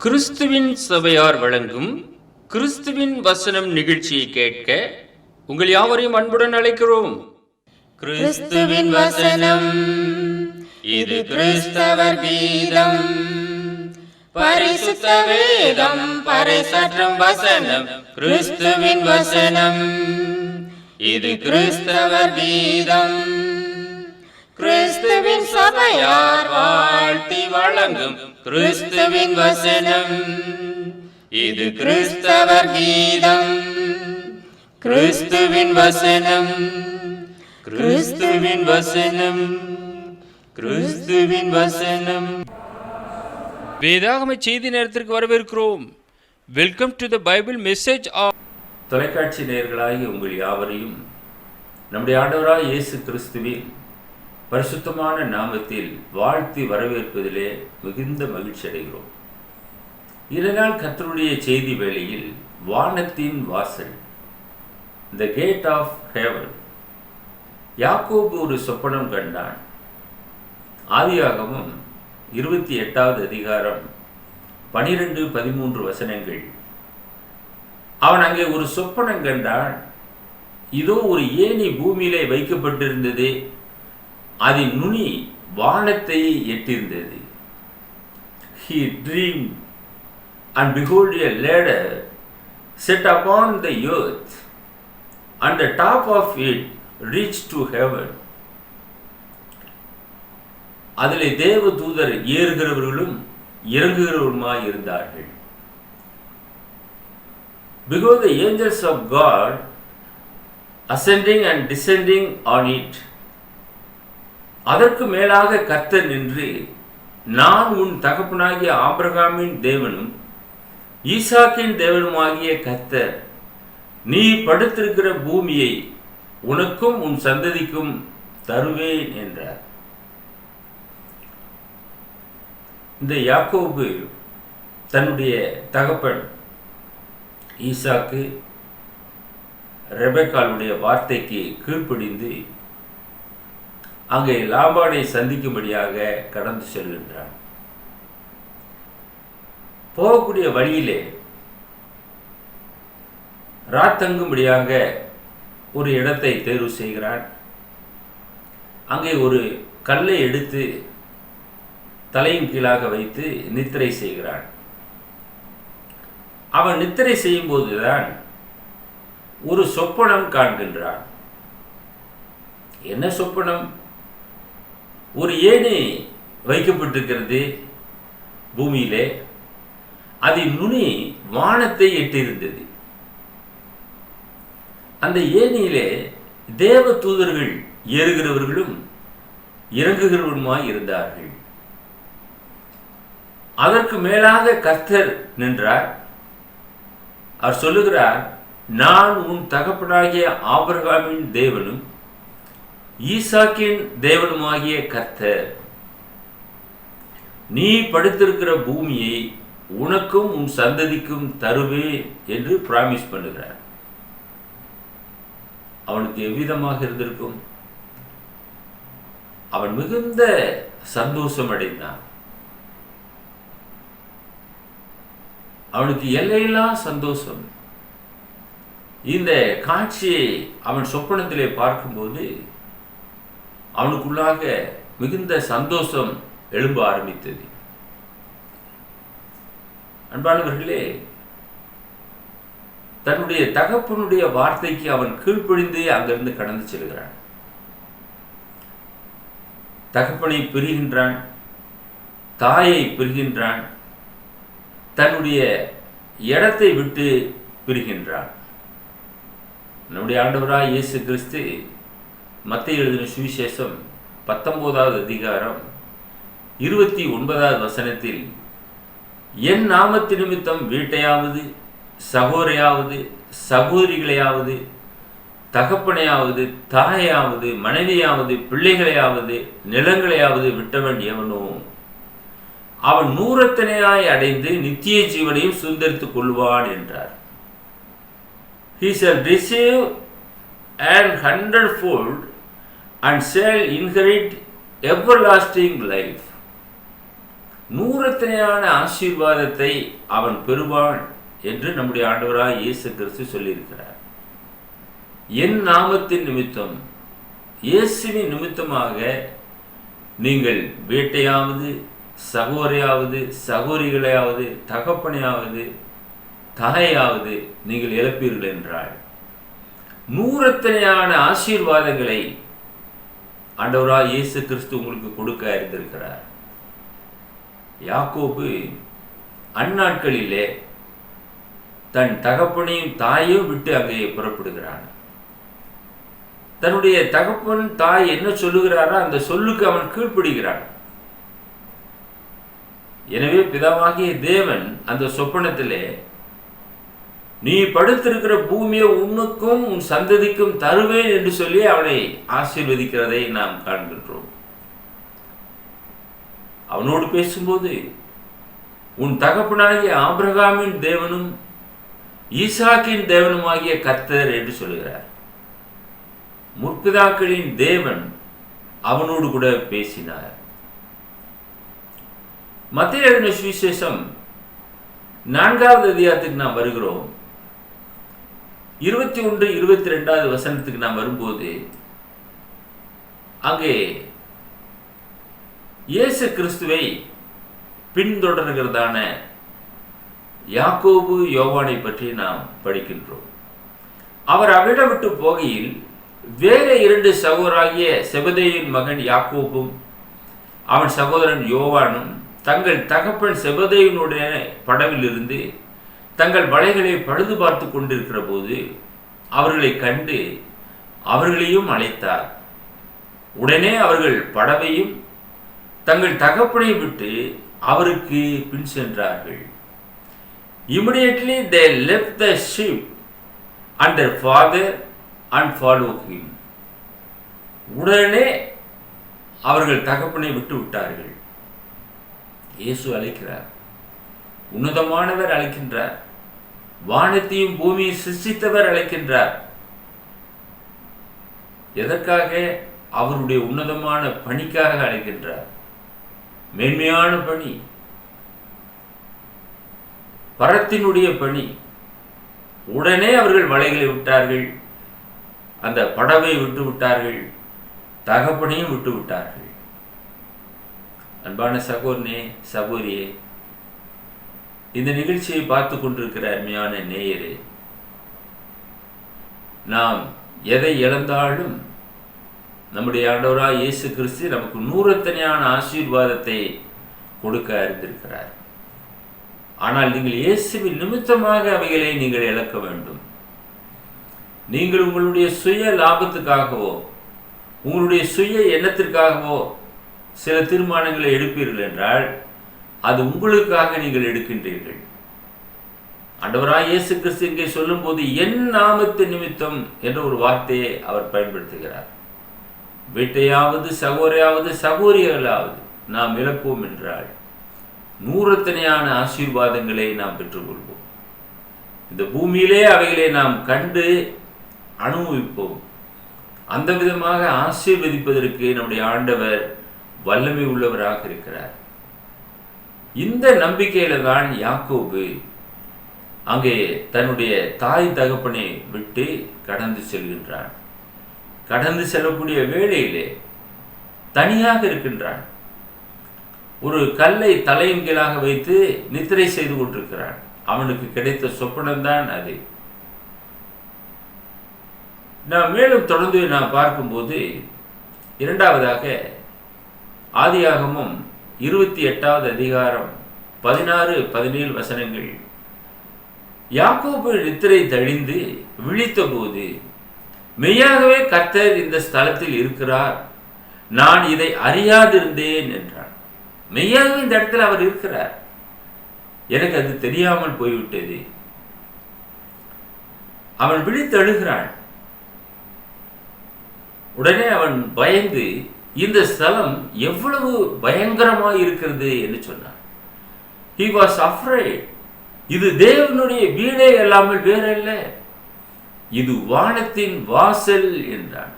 கிறிஸ்துவின் சபையார் வழங்கும் கிறிஸ்துவின் வசனம் நிகழ்ச்சியை கேட்க உங்கள் யாவரையும் அன்புடன் அழைக்கிறோம். கிறிஸ்துவின் வசனம், இது கிறிஸ்தவர் கீதம். பரிசுத்த வேதம் பறைசாற்றும் வசனம், கிறிஸ்துவின் வசனம், இது கிறிஸ்தவர் கீதம். கிறிஸ்துவின் சபையார் வாழ்த்தி வழங்கும் கிறிஸ்துவின் வசனம், இது கிறிஸ்தவர் கீதம். கிறிஸ்துவின் வசனம், கிறிஸ்துவின் வசனம், கிறிஸ்துவின் வசனம். வேதாகம செய்தி நேரத்திற்கு வரவேற்கிறோம். Welcome to the Bible message. தொலைக்காட்சி நேயர்களாகிய உங்கள் யாவரையும் நம்முடைய ஆண்டவராய் இயேசு கிறிஸ்துவின் பரிசுத்தமான நாமத்தில் வாழ்த்தி வரவேற்பதிலே மிகுந்த மகிழ்ச்சி அடைகிறோம். இதனால் கர்த்தருடைய செய்தி வேளையில் வானத்தின் வாசல், த கேட் ஆஃப் ஹெவன். யாக்கோபு ஒரு சொப்பனம் கண்டான். ஆதியாகமம் 28வது அதிகாரம் 12-13 வசனங்கள். அவன் அங்கே ஒரு சொப்பனம் கண்டான். இதோ ஒரு ஏணி பூமியிலே வைக்கப்பட்டிருந்தது, அதன் நுனி வானத்தை எட்டிருந்தது. He dreamed, and behold, a ladder set upon the earth, and the top of it reached to heaven. அதிலே தேவ தூதர் ஏறுகிறவர்களும் இறங்குகிறவருமாய் இருந்தார்கள். Behold, the angels of God ascending and descending on it. அதற்கு மேலாக கர்த்தர் நின்று, நான் உன் தகப்பனாகிய ஆபிரகாமின் தேவனும் ஈசாக்கின் தேவனுமாகிய கர்த்தர், நீ படுத்திருக்கிற பூமியை உனக்கும் உன் சந்ததிக்கும் தருவேன் என்றார். இந்த யாக்கோபு தன்னுடைய தகப்பன் ஈசாக்கு ரெபெக்காளுடைய வார்த்தைக்கு கீழ்ப்படிந்து அங்கே லாபானை சந்திக்கும்படியாக கடந்து செல்கின்றான். போகக்கூடிய வழியிலே ராத்தங்கும்படியாக ஒரு இடத்தை தேர்வு செய்கிறான். அங்கே ஒரு கல்லை எடுத்து தலையின் கீழாக வைத்து நித்திரை செய்கிறான். அவன் நித்திரை செய்யும் போதுதான் ஒரு சொப்பனம் காண்கின்றான். என்ன சொப்பனம்? ஒரு ஏணி வைக்கப்பட்டிருக்கிறது பூமியிலே, அதன் நுனி வானத்தை எட்டியிருந்தது. அந்த ஏணியிலே தேவ தூதர்கள் ஏறுகிறவர்களும் இறங்குகிறவருமாய் இருந்தார்கள். அதற்கு மேலாக கர்த்தர் நின்றார். அவர் சொல்லுகிறார், நான் உன் தகப்பனாகிய ஆபிரகாமின் தேவனும் ஈசாக்கின் தேவனுமாகிய கர்த்தர், நீ படுத்திருக்கிற பூமியை உனக்கும் உன் சந்ததிக்கும் தருவேன் என்று பிராமிஸ் பண்ணுகிறார். அவனுக்கு எவ்விதமாக இருந்திருக்கும்? அவன் மிகுந்த சந்தோஷம் அடைந்தான். அவனுக்கு எல்லையில்லா சந்தோஷம். இந்த காட்சியை அவன் சொப்பனத்திலே பார்க்கும்போது அவனுக்குள்ளாக மிகுந்த சந்தோஷம் எழும்ப ஆரம்பித்தது. அன்பானவர்களே, தன்னுடைய தகப்பனுடைய வார்த்தைக்கு அவன் கீழ்ப்படிந்து அங்கிருந்து கடந்து செல்கிறான். தகப்பனை பிரிகின்றான், தாயை பிரிகின்றான், தன்னுடைய இடத்தை விட்டு பிரிகின்றான். நம்முடைய ஆண்டவராய் இயேசு கிறிஸ்து மத்தேயு எழுதின சுவிசேஷம் 19வது அதிகாரம் 29வது வசனத்தில், என் நாமத்து நிமித்தம் வீட்டையாவது சகோதரையாவது சகோதரிகளையாவது தகப்பனையாவது தாயாவது மனைவியாவது பிள்ளைகளையாவது நிலங்களையாவது விட்டவன் எவனோ அவன் 100 அடைந்து நித்திய ஜீவனையும் சுதந்தரித்துக் கொள்வான் என்றார். He shall receive an 100-fold and shall inherit everlasting life. நூறத்தனையான ஆசீர்வாதத்தை அவன் பெறுவான் என்று நம்முடைய ஆண்டவராய் இயேசு கிறிஸ்து சொல்லியிருக்கிறார். என் நாமத்தின் நிமித்தம், இயேசுவின் நிமித்தமாக நீங்கள் வீட்டையாவது, சகோதரையாவது, சகோதரிகளையாவது, தகப்பனையாவது, தாயாவது நீங்கள் இழப்பீர்கள் என்றால் நூறத்தனையான ஆசீர்வாதங்களை ஆண்டவராய் இயேசு கிறிஸ்து உங்களுக்கு கொடுக்க இருந்திருக்கிறார். யாக்கோபு அந்நாட்களிலே தன் தகப்பனையும் தாயையும் விட்டு அங்கே புறப்படுகிறான். தன்னுடைய தகப்பன் தாய் என்ன சொல்லுகிறாரோ அந்த சொல்லுக்கு அவன் கீழ்ப்படுகிறான். எனவே பிதாவாகிய தேவன் அந்த சொப்பனத்திலே நீ படுத்திருக்கிற பூமியை உன்னுக்கும் உன் சந்ததிக்கும் தருவேன் என்று சொல்லி அவனை ஆசீர்வதிக்கிறதை நாம் காண்கின்றோம். அவனோடு பேசும்போது உன் தகப்பனாகிய ஆபிரகாமின் தேவனும் ஈசாக்கின் தேவனுமாகிய கர்த்தர் என்று சொல்லுகிறார். முற்பிதாக்களின் தேவன் அவனோடு கூட பேசினார். மத்தேயு எழுதின சுவிசேஷம் 4வது அதிகாரத்துக்கு நாம் வருகிறோம். 21, 22வது வசனத்துக்கு நாம் வரும்போது அங்கே இயேசு கிறிஸ்துவை பின்தொடர்கிறதான யாக்கோபு யோவானை பற்றி நாம் படிக்கின்றோம். அவர் அவிடம் விட்டு போகையில் வேற 2 சகோதராகிய செபதேயின் மகன் யாக்கோபும் அவன் சகோதரன் யோவானும் தங்கள் தகப்பன் செபதேயினுடைய படவில் இருந்து தங்கள் வலைகளை பழுது பார்த்து கொண்டிருக்கிற போது அவர்களை கண்டு அவர்களையும் அழைத்தார். உடனே அவர்கள் படவையும் தங்கள் தகப்பனை விட்டு அவருக்கு பின் சென்றார்கள். Immediately they left the sheep and their father and followed him. உடனே அவர்கள் தகப்பனை விட்டு விட்டார்கள். இயேசு அழைக்கிறார். உன்னதமானவர் அழைக்கின்றார். வானத்தையும் பூமியை சிருஷ்டித்தவர் அழைக்கின்றார். எதற்காக? அவருடைய உன்னதமான பணிக்காக அழைக்கின்றார். மேன்மையான பணி, பரத்தினுடைய பணி. உடனே அவர்கள் வலைகளை விட்டார்கள், அந்த படவை விட்டு விட்டார்கள், தகப்பனையும் விட்டு விட்டார்கள். அன்பான சகோதரனே, சகோதரியே, இந்த நிகழ்ச்சியை பார்த்து கொண்டிருக்கிற அருமையான நேயரே, நாம் எதை இழந்தாலும் நம்முடைய ஆண்டவராய் இயேசு கிறிஸ்து நமக்கு நூறத்தனையான ஆசீர்வாதத்தை கொடுக்க அறிந்திருக்கிறார். ஆனால் நீங்கள் இயேசுவின் நிமித்தமாக அவைகளை நீங்கள் இழக்க வேண்டும். நீங்கள் உங்களுடைய சுய லாபத்துக்காகவோ உங்களுடைய சுய எண்ணத்திற்காகவோ சில தீர்மானங்களை எடுப்பீர்கள் என்றால் அது உங்களுக்காக நீங்கள் எடுக்கின்றீர்கள். ஆண்டவராய் இயேசு கிறிஸ்து இங்கே சொல்லும் போது என் நாமத்து நிமித்தம் என்ற ஒரு வார்த்தையை அவர் பயன்படுத்துகிறார். வீட்டையாவது, சகோதரையாவது, சகோதரிகளாவது நாம் இழப்போம் என்றால் நூறத்தனையான ஆசீர்வாதங்களை நாம் பெற்றுக்கொள்வோம். இந்த பூமியிலே அவைகளை நாம் கண்டு அனுபவிப்போம். அந்த விதமாக ஆசீர்வதிப்பதற்கு நம்முடைய ஆண்டவர் வல்லமை உள்ளவராக இருக்கிறார். இந்த நம்பிக்கையில தான் யாக்கோபு அங்கே தன்னுடைய தாய் தகப்பனை விட்டு கடந்து செல்கின்றான். கடந்து செல்லக்கூடிய வேளையிலே தனியாக இருக்கின்றான். ஒரு கல்லை தலையின் கீழாக வைத்து நித்திரை செய்து கொண்டிருக்கிறான். அவனுக்கு கிடைத்த சொப்பனம்தான் அது. நாம் மேலும் தொடர்ந்து நாம் பார்க்கும்போது இரண்டாவதாக ஆதியாகமம் 28வது அதிகாரம் 16, 17 வசனங்கள். யாக்கோபு நித்திரை தழிந்து விழித்த போது மெய்யாகவே கர்த்தர் இந்த ஸ்தலத்தில் இருக்கிறார், நான் இதை அறியாதிருந்தேன் என்றான். மெய்யாகவே இந்த இடத்துல அவர் இருக்கிறார், எனக்கு அது தெரியாமல் போய்விட்டது. அவன் விழித்து அழுகிறான். உடனே அவன் பயந்து இந்த ஸ்தலம் எவ்வளவு பயங்கரமாய் இருக்கிறது என்று சொன்னான். He was afraid. இது தேவனுடைய வீடே அல்லாமல் வேறல்ல, இது வானத்தின் வாசல் என்றான்.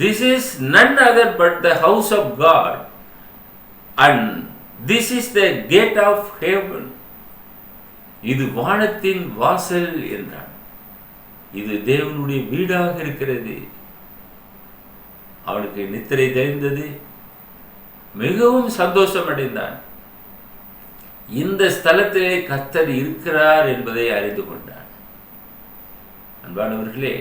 This is none other but the house of God and This is the gate of heaven. இது வானத்தின் வாசல் என்றான். இது தேவனுடைய வீடாக இருக்கிறது. அவனுக்கு நித்திரை தெளிந்தது, மிகவும் சந்தோஷம் அடைந்தான். இந்த ஸ்தலத்திலே கர்த்தர் இருக்கிறார் என்பதை அறிந்து கொண்டான். அன்பானவர்களே,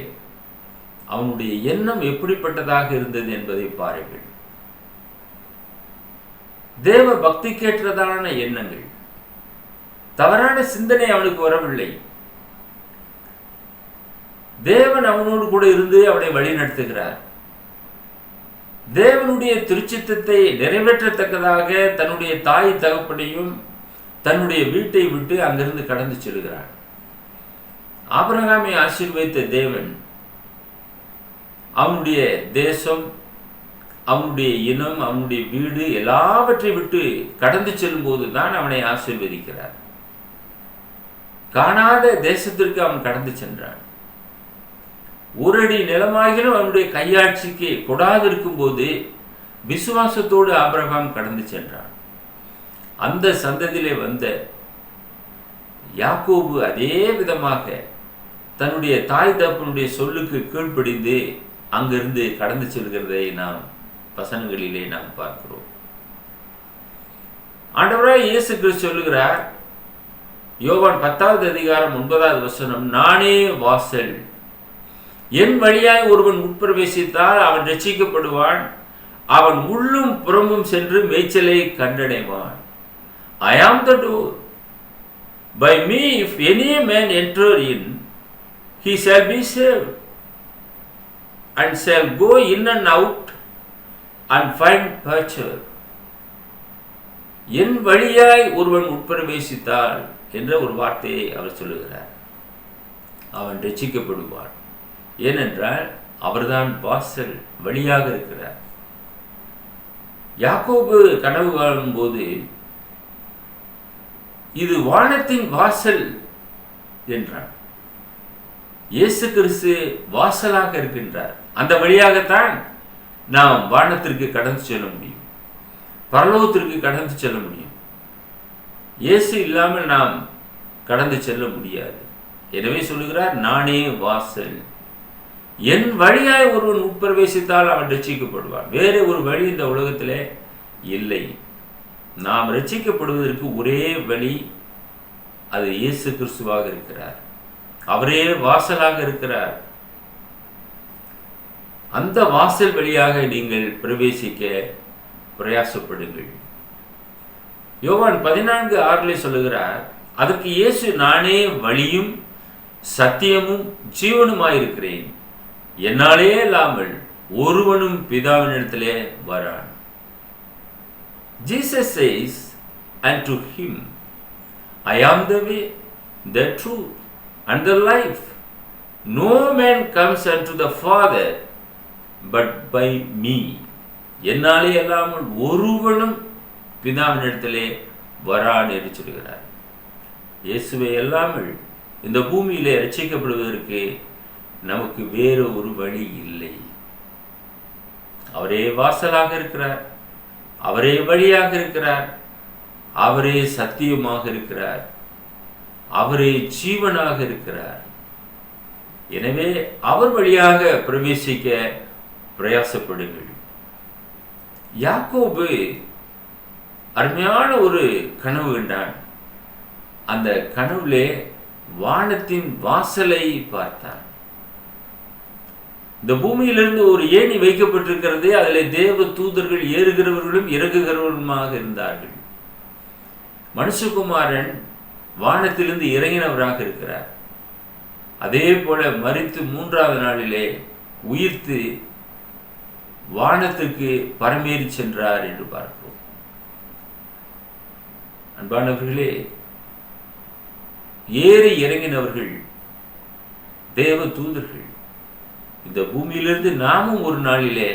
அவனுடைய எண்ணம் எப்படிப்பட்டதாக இருந்தது என்பதை பாருங்கள். தேவ பக்திக்கேற்றதான எண்ணங்கள், தவறான சிந்தனை அவனுக்கு வரவில்லை. தேவன் அவனோடு கூட இருந்து அவனை வழி நடத்துகிறார். தேவனுடைய திருச்சித்தத்தை நிறைவேற்றத்தக்கதாக தன்னுடைய தாய் தகப்பனையும் தன்னுடைய வீட்டை விட்டு அங்கிருந்து கடந்து செல்கிறார். ஆபிரகாமை ஆசீர்வதித்த தேவன் அவனுடைய தேசம், அவனுடைய இனம், அவனுடைய வீடு எல்லாவற்றை விட்டு கடந்து செல்லும் போதுதான் அவனை ஆசீர்வதிக்கிறார். காணாத தேசத்திற்கு அவன் கடந்து சென்றான். ஒரு அடி நிலமாகிலும் அவனுடைய கையாட்சிக்கு கொடாதிருக்கும் போது விசுவாசத்தோடு ஆபிரகாம் கடந்து சென்றான். அந்த சந்ததியிலே வந்த யாக்கோபு அதே விதமாக தன்னுடைய தாய் தகப்பனுடைய சொல்லுக்கு கீழ்ப்படிந்து அங்கிருந்து கடந்து செல்கிறதை நாம் வசனங்களிலே நாம் பார்க்கிறோம். ஆண்டவராய் இயேசு கிறிஸ்து சொல்லுகிறார், யோவான் 10வது அதிகாரம் 9வது வசனம், நானே வாசல், என் வழியாய் ஒருவன் உட்பிரவேசித்தால் அவன் ரட்சிக்கப்படுவான், அவன் உள்ளும் புறமும் சென்று மேய்ச்சலை கண்டடைவான். I am the door. By me if any man enter in, he shall be saved, and shall go in and out and find pasture. என் வழியாய் ஒருவன் உட்பிரவேசித்தால் என்ற ஒரு வார்த்தையை அவர் சொல்லுகிறார். அவன் ரட்சிக்கப்படுவான். ஏனென்றால் அவர்தான் வாசல், வழியாக இருக்கிறார். யாக்கோபு கனவு காணும் போது இது வானத்தின் வாசல் என்றான். இயேசு கிறிஸ்து வாசலாக இருக்கின்றார். அந்த வழியாகத்தான் நாம் வானத்திற்கு கடந்து செல்ல முடியும், பரலோகத்திற்கு கடந்து செல்ல முடியும். இயேசு இல்லாமல் நாம் கடந்து செல்ல முடியாது. எனவே சொல்லுகிறார், நானே வாசல், என் வழியாய் ஒருவன் உட்பிரவேசித்தால் அவன் ரட்சிக்கப்படுவான். வேறு ஒரு வழி இந்த உலகத்திலே இல்லை. நாம் ரட்சிக்கப்படுவதற்கு ஒரே வழி, அது இயேசு கிறிஸ்துவாக இருக்கிறார். அவரே வாசலாக இருக்கிறார். அந்த வாசல் வழியாக நீங்கள் பிரவேசிக்க பிரயாசப்படுங்கள். யோவான் 14:6 சொல்லுகிறார், அதற்கு இயேசு, நானே வழியும் சத்தியமும் ஜீவனுமாயிருக்கிறேன், என்னாலே இல்லாமல் ஒருவனும் பிதாவினிடத்திலே வரான். Jesus says unto him, I am the way, the truth, and the life. No man comes unto the Father but by me. என்னாலே இல்லாமல் ஒருவனும் பிதாவினிடத்திலே வரான் என்று சொல்கிறார். இயேசுவை அல்லாமல் இந்த பூமியிலே ரட்சிக்கப்படுவதற்கு நமக்கு வேறு ஒரு வழி இல்லை. அவரே வாசலாக இருக்கிறார், அவரே வழியாக இருக்கிறார், அவரே சத்தியமாக இருக்கிறார், அவரே ஜீவனாக இருக்கிறார். எனவே அவர் வழியாக பிரவேசிக்க பிரயாசப்படுங்கள். யாக்கோபு அருமையான ஒரு கனவு கண்டான். அந்த கனவுலே வானத்தின் வாசலை பார்த்தான். இந்த பூமியிலிருந்து ஒரு ஏணி வைக்கப்பட்டிருக்கிறது. அதில் தேவ தூதர்கள் ஏறுகிறவர்களும் இறங்குகிறவர்களுமாக இருந்தார்கள். மனுஷகுமாரன் வானத்திலிருந்து இறங்கினவராக இருக்கிறார். அதே போல மரித்து 3வது நாளிலே உயிர்த்து வானத்துக்கு பரமேறி சென்றார் என்று பார்க்கிறோம். அன்பானவர்களே, ஏறி இறங்கினவர்கள் தேவ தூதர்கள். இந்த பூமியிலிருந்து நாமும் ஒரு நாளிலே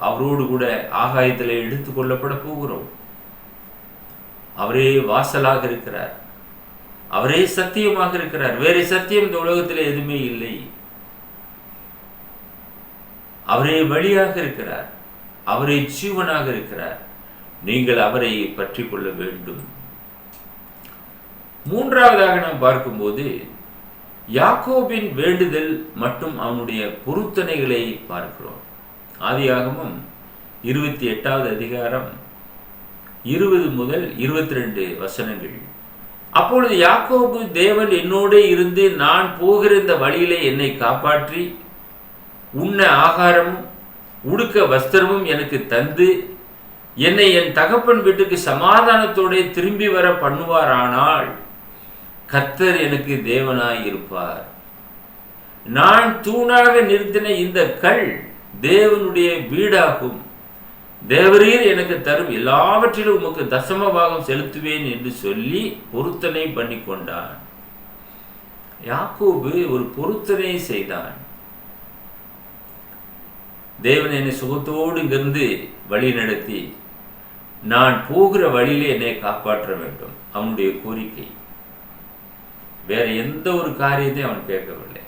அவரோடு கூட ஆகாயத்திலே எடுத்துக் கொள்ளப்பட போகிறோம். அவரே வாசலாக இருக்கிறார், அவரே சத்தியமாக இருக்கிறார். வேற சத்தியம் இந்த உலகத்தில் எதுவுமே இல்லை. அவரே வழியாக இருக்கிறார், அவரே ஜீவனாக இருக்கிறார். நீங்கள் அவரை பற்றி கொள்ள வேண்டும். மூன்றாவதாக நாம் பார்க்கும்போது யாக்கோபின் வேண்டுதல் மற்றும் அவனுடைய பொருத்தனைகளை பார்க்கிறோம். ஆதியாகமம் 28வது அதிகாரம் 20 முதல் 22 வசனங்கள். அப்பொழுது யாக்கோபு, தேவன் என்னோடு இருந்து நான் போகிற இந்த வழியிலே என்னை காப்பாற்றி உண்ண ஆகாரமும் உடுக்க வஸ்திரமும் எனக்கு தந்து என்னை என் தகப்பன் வீட்டுக்கு சமாதானத்தோடு திரும்பி வர பண்ணுவாரானால் கர்த்தர் எனக்கு தேவனாய் இருப்பார். நான் தூணாக நிறுத்தின இந்த கல் தேவனுடைய வீடாகும். தேவரீர் எனக்கு தரும் எல்லாவற்றிலும் உமக்கு தசம பாகம் செலுத்துவேன் என்று சொல்லி பொருத்தனை பண்ணி கொண்டான். யாக்கோபு ஒரு பொருத்தனை செய்தான். தேவன் என்னை சுகத்தோடு இங்கிருந்து வழி நடத்தி நான் போகிற வழியிலே என்னை காப்பாற்ற வேண்டும். அவனுடைய கோரிக்கை. வேற எந்த ஒரு காரியத்தையும் அவன் கேட்கவில்லை.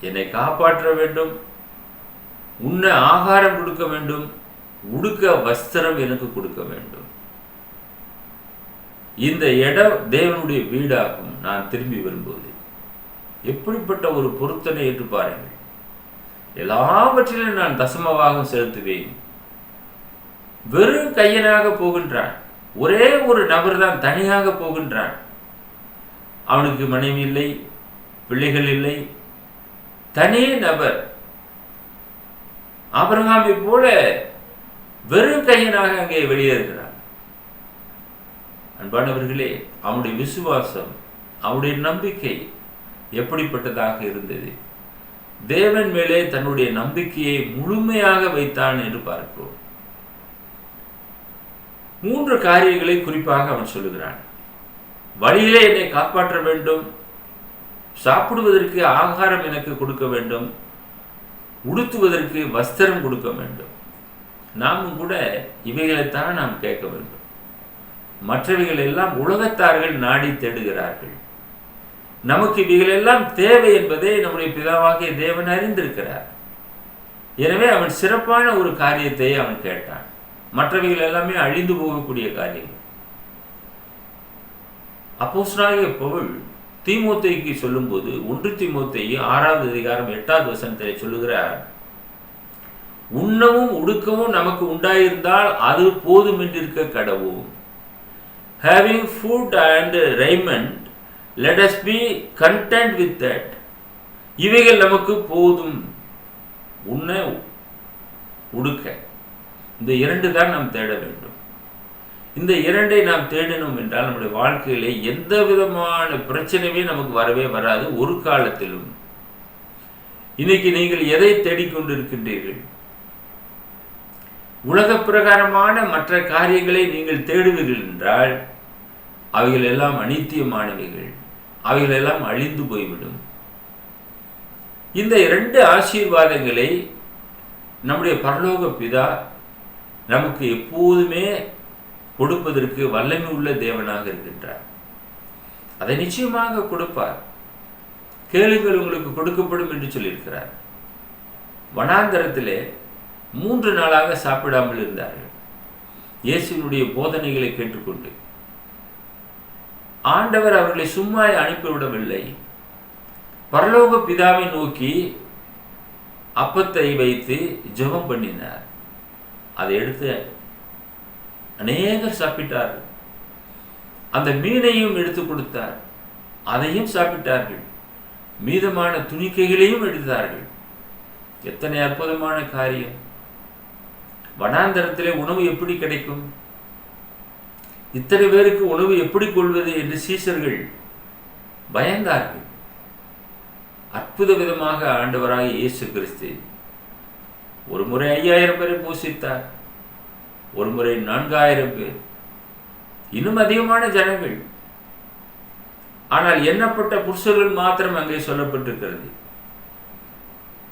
என்னை காப்பாற்ற வேண்டும், உண்ண ஆகாரம் கொடுக்க வேண்டும், உடுக்க வஸ்திரம் எனக்கு கொடுக்க வேண்டும். இந்த இடம் தேவனுடைய வீடாகும் நான் திரும்பி வரும்போது. எப்படிப்பட்ட ஒரு பொருத்தனை என்று பாருங்கள். எல்லாவற்றிலும் நான் தசமபாகம் செலுத்துவேன். வெறும் கையனாக போகின்றான். ஒரே ஒரு நபர் தான் தனியாக போகின்றான். அவனுக்கு மனைவி இல்லை, பிள்ளைகள் இல்லை, தனி நபர். ஆபிரகாமை போல வெறும் கையனாக அங்கே வெளியேறுகிறான். அன்பானவர்களே, அவனுடைய விசுவாசம், அவனுடைய நம்பிக்கை எப்படிப்பட்டதாக இருந்தது? தேவன் மேலே தன்னுடைய நம்பிக்கையை முழுமையாக வைத்தான் என்று பார்க்கிறோம். 3 காரியங்களை குறிப்பாக அவன் சொல்லுகிறான். வழியிலே என்னை காப்பாற்ற வேண்டும், சாப்பிடுவதற்கு ஆகாரம் எனக்கு கொடுக்க வேண்டும், உடுத்துவதற்கு வஸ்திரம் கொடுக்க வேண்டும். நாமும் கூட இவைகளைத்தான் நாம் கேட்க வேண்டும். மற்றவைகள் எல்லாம் உலகத்தார்கள் நாடி தேடுகிறார்கள். நமக்கு இவைகளெல்லாம் தேவை என்பதை நம்முடைய பிதாவாகிய தேவன் அறிந்திருக்கிறார். எனவே அவன் சிறப்பான ஒரு காரியத்தை அவன் கேட்டான். மற்றவைகள் எல்லாமே அழிந்து போகக்கூடிய காரியங்கள். அப்போஸ்தலனாகிய பவுல் தீமோத்தேயுக்கு சொல்லும்போது 1 தீமோத்தேயு 6வது அதிகாரம் 8வது வசனத்திலே சொல்லுகிறார், உண்ணவும் உடுக்கவும் நமக்கு உண்டாயிருந்தால் அது போதும் என்றிருக்க கடவோம். Having food and raiment, let us be content with that. இவைகள் நமக்கு போதும். உண்ண உடுக்க, இந்த 2 தான் நாம் தேட வேண்டும். இந்த 2ஐ நாம் தேடினோம் என்றால் நம்முடைய வாழ்க்கையிலே எந்த விதமான பிரச்சனையுமே நமக்கு வரவே வராது ஒரு காலத்திலும். இன்னைக்கு நீங்கள் எதை தேடிக்கொண்டிருக்கின்றீர்கள்? உலக பிரகாரமான மற்ற காரியங்களை நீங்கள் தேடுவீர்கள் என்றால் அவைகள் எல்லாம் அநித்தியமானவைகள், அவைகள் எல்லாம் அழிந்து போய்விடும். இந்த 2 ஆசீர்வாதங்களை நம்முடைய பரலோக பிதா நமக்கு எப்போதுமே கொடுப்பதற்கு வல்லமை உள்ள தேவனாக இருக்கின்றார். அதை நிச்சயமாக கொடுப்பார். கேளுங்கள் உங்களுக்கு கொடுக்கப்படும் என்று சொல்லியிருக்கிறார். வனாந்தரத்திலே 3 நாளாக சாப்பிடாமல் இருந்தார்கள். இயேசுவினுடைய போதனைகளை கேட்டுக்கொண்டு ஆண்டவர் அவர்களை சும்மா அனுப்பிவிடவில்லை. பரலோக பிதாவை நோக்கி அப்பத்தை வைத்து ஜெபம் பண்ணினார். அதை எடுத்து அநேகர் சாப்பிட்டார்கள். அந்த மீனையும் எடுத்து கொடுத்தார், அதையும் சாப்பிட்டார்கள். மீதமான துணிக்கைகளையும் எடுத்தார்கள். எத்தனை அற்புதமான காரியம்! வனாந்தரத்திலே உணவு எப்படி கிடைக்கும்? இத்தனை பேருக்கு உணவு எப்படி கொள்வது என்று சீஷர்கள் பயந்தார்கள். அற்புத விதமாக ஆண்டவராக இயேசு கிறிஸ்து ஒரு முறை 5000 பேரை போஷித்தார், ஒரு முறை 4000 பேர், இன்னும் அதிகமான ஜனங்கள். ஆனால் எண்ணப்பட்ட புருஷர்கள் மாத்திரம் அங்கே சொல்லப்பட்டிருக்கிறது.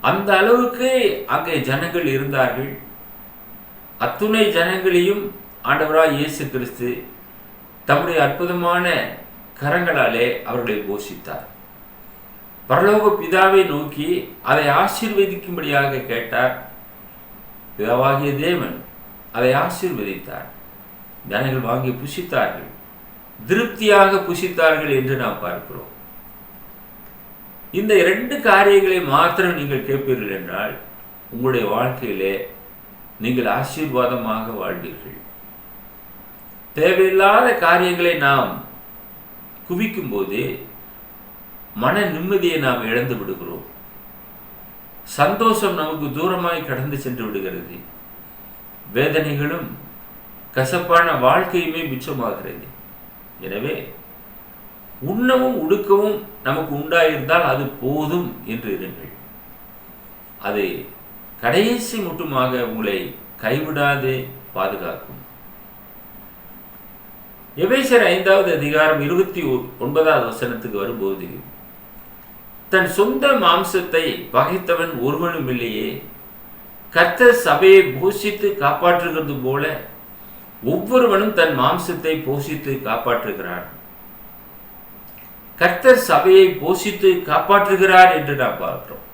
அந்த அளவுக்கு அங்கே ஜனங்கள் இருந்தார்கள். அத்துணை ஜனங்களையும் ஆண்டவராக இயேசு கிறிஸ்து தம்முடைய அற்புதமான கரங்களாலே அவர்களை போஷித்தார். பரலோக பிதாவை நோக்கி அதை ஆசீர்வதிக்கும்படியாக கேட்டார். பிதாவாகிய தேவன் அதை ஆசீர்வதித்தார். ஜனங்கள் வாங்கி புசித்தார்கள், திருப்தியாக புசித்தார்கள் என்று நாம் பார்க்கிறோம். இந்த 2 காரியங்களை மாத்திரம் நீங்கள் கேட்பீர்கள் என்றால் உங்களுடைய வாழ்க்கையிலே நீங்கள் ஆசீர்வாதமாக வாழ்வீர்கள். தேவையில்லாத காரியங்களை நாம் குவிக்கும் போது மன நிம்மதியை நாம் இழந்து விடுகிறோம். சந்தோஷம் நமக்கு தூரமாய் கடந்து சென்று விடுகிறது. வேதனைகளும் கசப்பான வாழ்க்கையுமே மிச்சமாகிறது. எனவே உண்ணவும் உடுக்கவும் நமக்கு உண்டாயிருந்தால் அது போதும் என்று இருங்கள். அது கடைசி மட்டுமாக உங்களை கைவிடாது பாதுகாக்கும். எபேசியர் 5வது அதிகாரம் 29வது வசனத்துக்கு வரும்போது, தன் சொந்த மாம்சத்தை பகைத்தவன் ஒருவனும் இல்லையே, கர்த்தர் சபையை போஷித்து காப்பாற்றுகிறது போல ஒவ்வொருவனும் தன் மாம்சத்தை போஷித்து காப்பாற்றுகிறான். கர்த்தர் சபையை போஷித்து காப்பாற்றுகிறார் என்று நாம் பார்க்கிறோம்.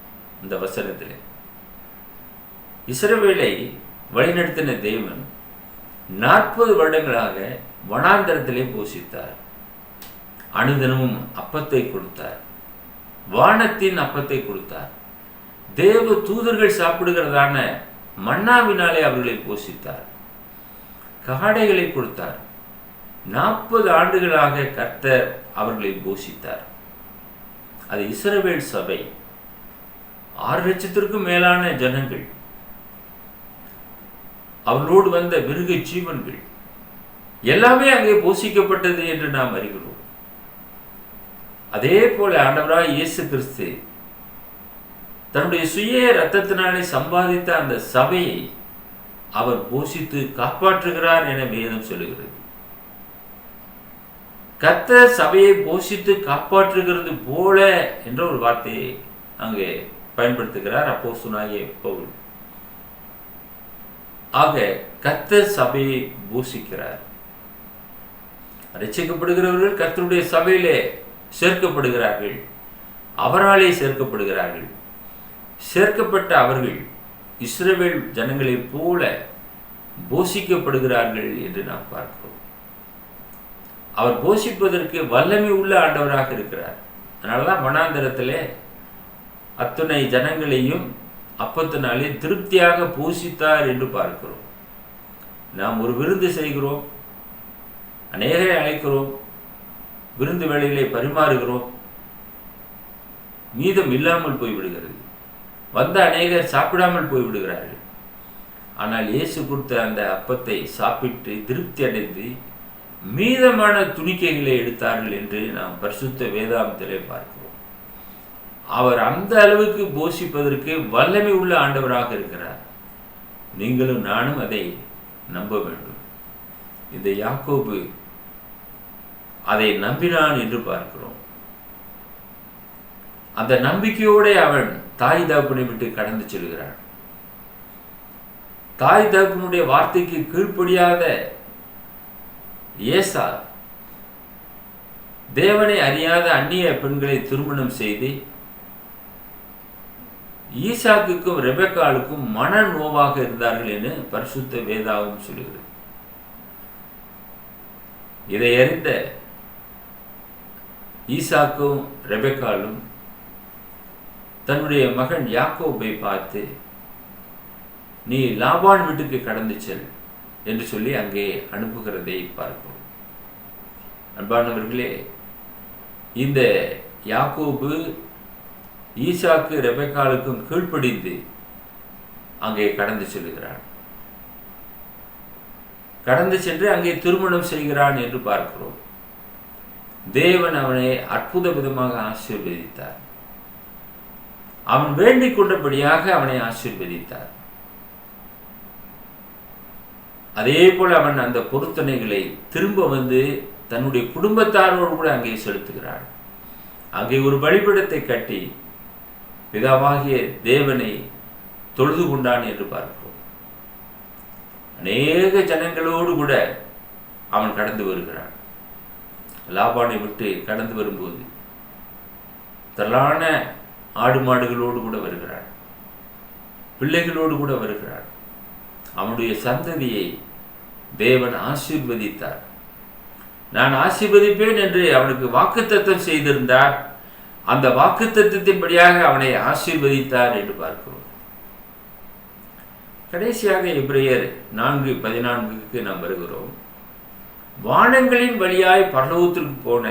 இந்த வசனத்தில் இஸ்ரவேலை வழிநடத்தின தேவன் 40 வருடங்களாக வனாந்தரத்திலே போஷித்தார். அனுதினமும் அப்பத்தை கொடுத்தார், வானத்தின் அப்பத்தை கொடுத்தார். தேவ தூதர்கள் சாப்பிடுகிறதான மன்னாவினாலே அவர்களை போஷித்தார். காடைகளை கொடுத்தார். 40 ஆண்டுகளாக கர்த்தர் அவர்களை போஷித்தார். அது இஸ்ரவேல் சபை. 6 லட்சத்திற்கும் மேலான ஜனங்கள், அவர்களோடு வந்த மிருக ஜீவன்கள் எல்லாமே அங்கே போஷிக்கப்பட்டது என்று நாம் அறிகிறோம். அதே போல ஆண்டவராய் இயேசு கிறிஸ்து தன்னுடைய சுய இரத்தத்தினாலே சம்பாதித்த அந்த சபையை அவர் போஷித்து காப்பாற்றுகிறார் என வேதம் சொல்லுகிறது. கர்த்தர் சபையை போஷித்து காப்பாற்றுகிறது போல என்ற ஒரு வார்த்தையை அங்கே பயன்படுத்துகிறார் அப்போஸ்தலனாகிய பவுல். ஆக கர்த்தர் சபையை போஷிக்கிறார். ரட்சிக்கப்படுகிறவர்கள் கர்த்தருடைய சபையிலே சேர்க்கப்படுகிறார்கள், அவராலே சேர்க்கப்படுகிறார்கள். சேர்க்கப்பட்ட அவர்கள் இஸ்ரவேல் ஜனங்களைப் போல போஷிக்கப்படுகிறார்கள் என்று நாம் பார்க்கிறோம். அவர் போஷிப்பதற்கு வல்லமை உள்ள ஆண்டவராக இருக்கிறார். அதனாலதான் வனாந்தரத்திலே அத்துணை ஜனங்களையும் அப்பத்தினாலே திருப்தியாக போஷித்தார் என்று பார்க்கிறோம். நாம் ஒரு விருந்து செய்கிறோம், அநேகரை அழைக்கிறோம், விருந்து வேளையிலே பரிமாறுகிறோம், மீதம் இல்லாமல் போய்விடுகிறது. வந்த அநேகர் சாப்பிடாமல் போய்விடுகிறார்கள். ஆனால் இயேசு கொடுத்த அந்த அப்பத்தை சாப்பிட்டு திருப்தி அடைந்து மீதமான துணிக்கைகளை எடுத்தார்கள் என்று நாம் பரிசுத்த வேதாகமத்திலே பார்க்கிறோம். அவர் அந்த அளவுக்கு போஷிப்பதற்கு வல்லமை உள்ள ஆண்டவராக இருக்கிறார். நீங்களும் நானும் அதை நம்ப வேண்டும். இந்த யாக்கோபு அதை நம்பினான் என்று பார்க்கிறோம். அந்த நம்பிக்கையோடு அவன் தாய் தகப்பனை விட்டு கடந்து செல்கிறான். தாய் தகப்பனுடைய வார்த்தைக்கு கீழ்ப்படியாத ஏசா தேவனை அறியாத அந்நிய பெண்களை திருமணம் செய்து ஈசாக்குக்கும் ரெபெக்காளுக்கும் மன நோவாக இருந்தார்கள் என்று பரிசுத்த வேதாகம் சொல்லுகிறது. இதை அறிந்த ஈசாக்கும் ரெபெக்காலும் தன்னுடைய மகன் யாக்கோபை பார்த்து, நீ லாபான் வீட்டுக்கு கடந்து செல் என்று சொல்லி அங்கே அனுப்புகிறதை பார்க்கிறோம். அன்பானவர்களே, இந்த யாக்கோபு ஈசாக்கு ரெபெக்காளுக்கும் கீழ்ப்படிந்து அங்கே கடந்து செல்கிறான். கடந்து சென்று அங்கே திருமணம் செய்கிறான் என்று பார்க்கிறோம். தேவன் அவனை அற்புத விதமாக ஆசீர்வதித்தார். அவன் வேண்டிக் கொண்டபடியாக அவனை ஆசீர்வதித்தார். அதே போல அவன் அந்த பொருத்தனைகளை திரும்ப வந்து தன்னுடைய குடும்பத்தாரோடு கூட அங்கே செலுத்துகிறான். அங்கே ஒரு பலிபீடத்தை கட்டி பிதாவாகிய தேவனை தொழுது கொண்டான் என்று பார்க்கிறோம். அநேக ஜனங்களோடு கூட அவன் கடந்து வருகிறான். லாபானை விட்டு கடந்து வரும்போது திரளான ஆடு மாடுகளோடு கூட வருகிறான், பிள்ளைகளோடு கூட வருகிறான். அவனுடைய சந்ததியை தேவன் ஆசீர்வதித்தார். நான் ஆசீர்வதிப்பேன் என்று அவனுக்கு வாக்குத்தத்தம் செய்திருந்தார். அந்த வாக்குத்தத்தத்தின்படியாக அவனை ஆசீர்வதித்தார் என்று பார்க்கிறோம். கடைசியாக எபிரேயர் 4:14 நாம் வருகிறோம். வானங்களின் வழியாய் பரலோகத்திற்கு போன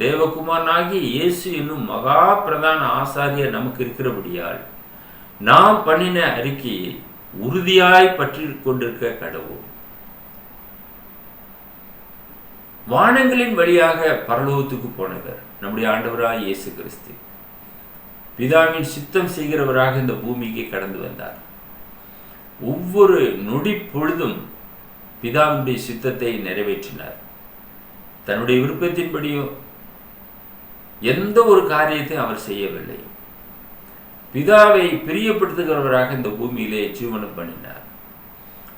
தேவகுமாரனாகி இயேசு என்னும் மகா பிரதான ஆசாரியர் நமக்கு இருக்கிறபடியால் நாம் பண்ணின அறிக்கையை உறுதியாய் பற்றி கொண்டிருக்க கடவுள். வானங்களின் வழியாக பரலோகத்துக்கு போனவர் நம்முடைய ஆண்டவராய் இயேசு கிறிஸ்து பிதாவின் சித்தம் செய்கிறவராக இந்த பூமிக்கு கடந்து வந்தார். ஒவ்வொரு நொடி பொழுதும் பிதாவினுடைய சித்தத்தை நிறைவேற்றினார். தன்னுடைய விருப்பத்தின்படியும் எந்த ஒரு காரியத்தையும் அவர் செய்யவில்லை. பிதாவை பிரியப்படுத்துகிறவராக இந்த பூமியிலே ஜீவனம் பண்ணினார்.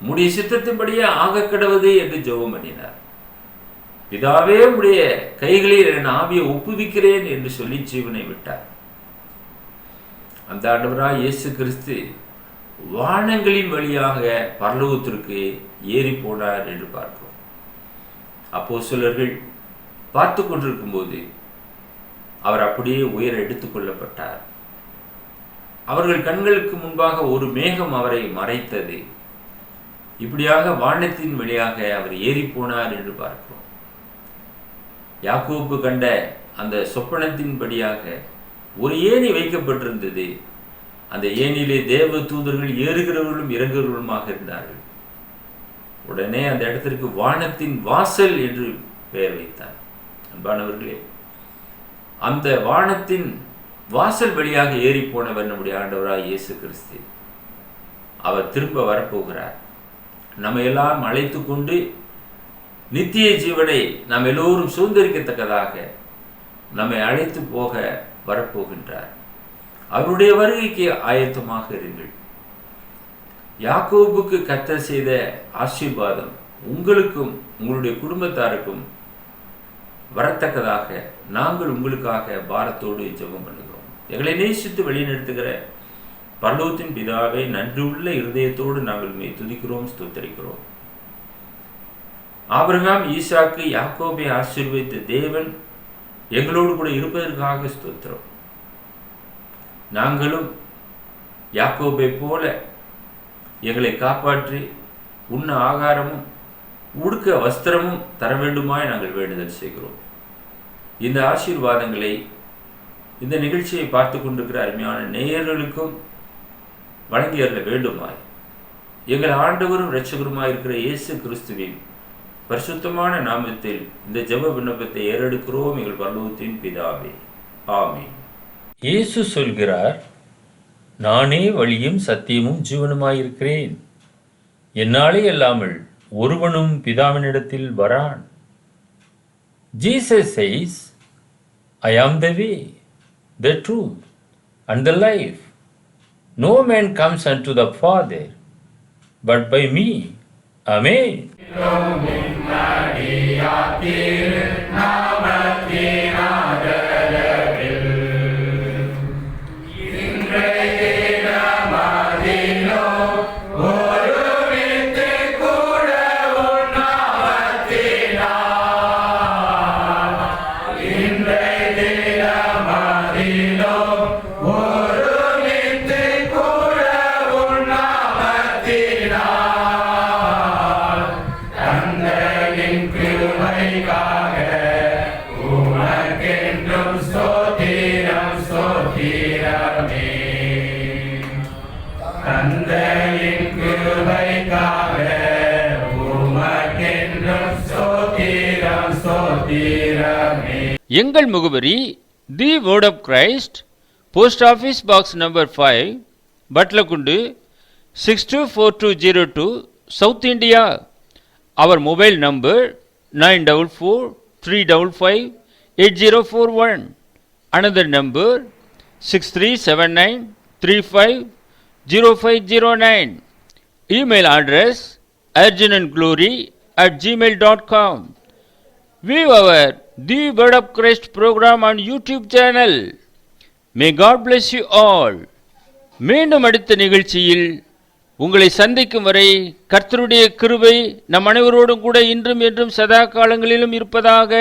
உம்முடைய சித்தத்தின்படியே ஆக கடவுதே என்று ஜெபம் பண்ணினார். பிதாவே உம்முடைய கைகளில் என் ஆவியை ஒப்புவிக்கிறேன் என்று சொல்லி ஜீவனை விட்டார். அந்த ஆண்டவராய் இயேசு கிறிஸ்து வானங்களின் வழியாக பரலோகத்திற்கு ஏறி போனார் என்று பார்க்கிறோம். அப்போஸ்தலர்கள் பார்த்து கொண்டிருக்கும் போது அவர் அப்படியே உயர எடுத்துக் கொள்ளப்பட்டார். அவர்கள் கண்களுக்கு முன்பாக ஒரு மேகம் அவரை மறைத்தது. இப்படியாக வானத்தின் வழியாக அவர் ஏறி போனார் என்று பார்க்கிறோம். யாக்கோபு கண்ட அந்த சொப்பனத்தின்படியாக ஒரு ஏணி வைக்கப்பட்டிருந்தது. அந்த ஏணியிலே தேவ தூதர்கள் ஏறுகிறவர்களும் இறங்குகிறவர்களுமாக இருந்தார்கள். உடனே அந்த இடத்திற்கு வானத்தின் வாசல் என்று பெயர் வைத்தார். அன்பானவர்களே, அந்த வானத்தின் வாசல் வழியாக ஏறி போனவர் நம்முடைய ஆண்டவராய் இயேசு கிறிஸ்து. அவர் திரும்ப வரப்போகிறார். நம்ம எல்லாம் அழைத்து கொண்டு நித்திய ஜீவனை நாம் எல்லோரும் சுதந்திரிக்கத்தக்கதாக நம்மை அழைத்து போக வரப்போகின்றார். அவருடைய வருகைக்கு ஆயத்தமாக இருங்கள். யாக்கோபுக்கு கர்த்தர் செய்த ஆசீர்வாதம் உங்களுக்கும் உங்களுடைய குடும்பத்தாருக்கும் வரத்தக்கதாக நாங்கள் உங்களுக்காக பாரத்தோடு ஜெபம் பண்ணுகிறோம். எங்களை நேசித்து வழிநடத்துகிற பரலோகத்தின் பிதாவை நன்றியுள்ள இருதயத்தோடு நாங்கள் உம்மை துதிக்கிறோம், ஸ்தோத்தரிக்கிறோம். ஆபிரகாம், ஈசாக்கு, யாக்கோபை ஆசீர்வதித்த தேவன் எங்களோடு கூட இருப்பதற்காக ஸ்தோத்திரம். நாங்களும் யாக்கோபை போல எங்களை காப்பாற்றி உண்ண ஆகாரமும் உடுக்க வஸ்திரமும் தர வேண்டுமாய் நாங்கள் வேண்டுதல் செய்கிறோம். இந்த ஆசீர்வாதங்களை இந்த நிகழ்ச்சியை பார்த்து கொண்டிருக்கிற அருமையான நேயர்களுக்கும் வழங்கி அருள வேண்டுமாய் எங்கள் ஆண்டவரும் இரட்சகருமாய் இருக்கிற இயேசு கிறிஸ்துவின் பரிசுத்தமான நாமத்தில் இந்த ஜெப விண்ணப்பத்தை ஏறெடுக்கிறோம் எங்கள் பரலோகத்தின் பிதாவே, ஆமென். இயேசு சொல்கிறார், நானே வழியும் சத்தியமும் ஜீவனுமாயிருக்கிறேன். என்னாலே அல்லாமல் ஒருவனும் பிதாவினிடத்தில் வரான். Jesus says, I am the way, the truth, and the life. No man comes unto the Father, but by me. Amen. எங்கள் முகவரி the word of Christ, post office box number 5, Batlagundu 624202, south India. அவர் mobile number 9443558041. Another number 6379350509. Email address arjunandglory@gmail.com. View our The Word of Christ program on YouTube channel. May God bless you all. மீண்டும் அடுத்த நிகழ்ச்சியில் உங்களை சந்திக்கும் வரை கர்த்தருடைய கிருபை நம் அனைவரோடும் கூட இன்றும் என்றும் சதா காலங்களிலும் இருப்பதாக.